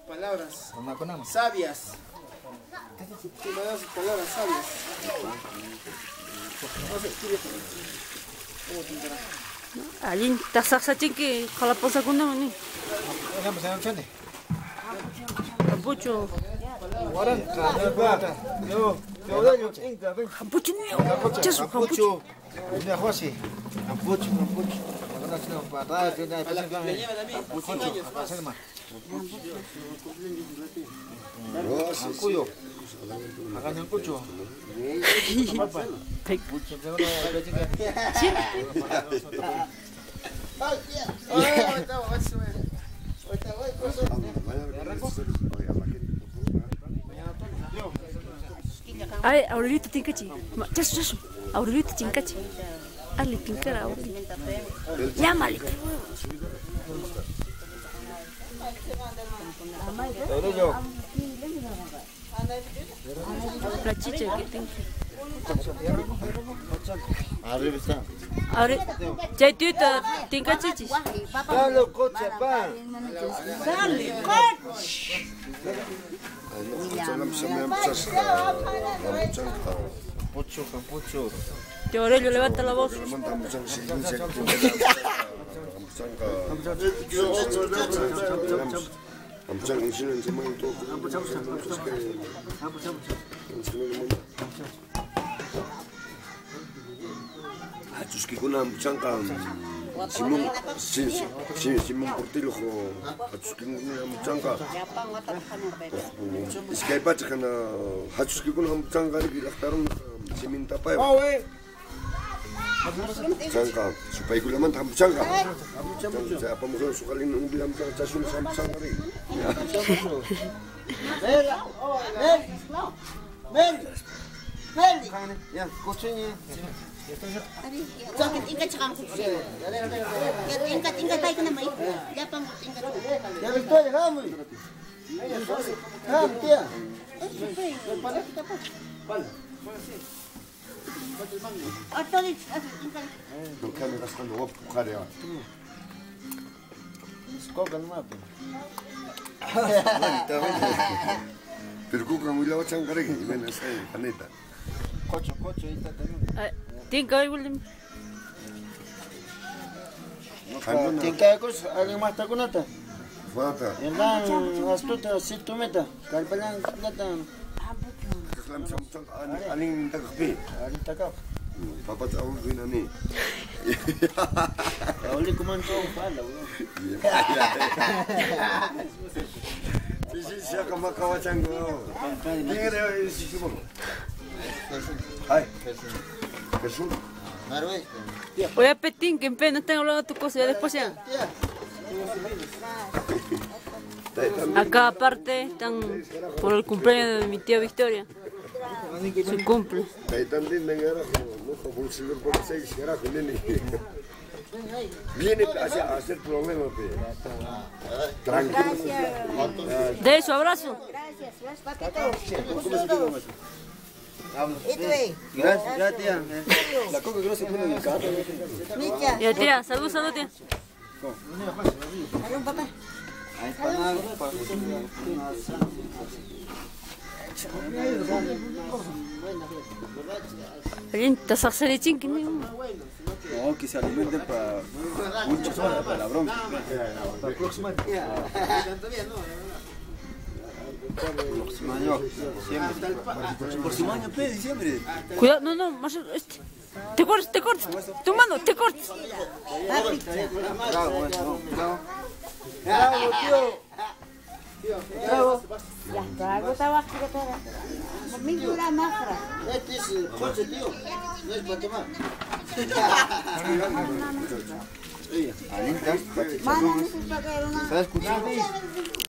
palabras sabias. ¿Qué me das palabras sabias? No sé, ¿cómo pintará? Allí está saxachinque, jalaposa con una ni. Capucho. Capucho ni. Chasu capucho. Ay, Aurelito tincachi. Chasu. Aurelito tincachi. Ali pincara Aurelito. Llámale. La chicha que tengo. Arriba está. Ahora, ya tú tinca chichis. Dale, coche, pa. Campucho. Tío Aurelio, levanta la voz. Kuna mchanga Simon Portillo Hatsuskikuna mchanga Skypach kana Hatsuskikuna mchanga laktarun siminta pa mchanga supaya gula man mchanga saya apa mungkin sukalin bilang casun mchanga ri Ya, cochini. Sakit ingat sekarang kursi. Ingat baik nama itu. Siapa mau ingat? Ya betul ya kamu. Kamu dia. Otolis. bukan raskan wap karya Skogan mapa. pero kamu ilaw changa ri men sai kaneta Cocho ita también. Tinca igual. Tinkaykus alguien más está con nata. Fata Yang astuta situ meta. Kalpalan nata. kaslam samsung aling takpi Ari takap. papa tahu binani Oli kumanto pala. siya kamakawachan ko tingere sisibo ay Jesús Oye, Petín, que en pena están hablando tu cosa, ya después ya. Acá aparte están por el cumpleaños de mi tía Victoria. Su cumple. Viene a hacer problemas, tranquilo. De su abrazo. Gracias, tía. La coca que no se pone en el carro. Ya, tía, salud, tía. Salud, papá. Está saxerichín que No, que se alimente para muchas horas, para la bronca. Para el próximo año. Próximo año, diciembre. Próximo año, diciembre. Cuidado, no, más este. Te cortes. Tu mano, te cortes. Bravo, bravo. Bravo, tío. Bravo. Ya, trago tabaco que todo. Conmigo la máscara. Este es coche, tío. No es para tomar. Alinta, Mano, no se para que era una. ¿estás escuchando?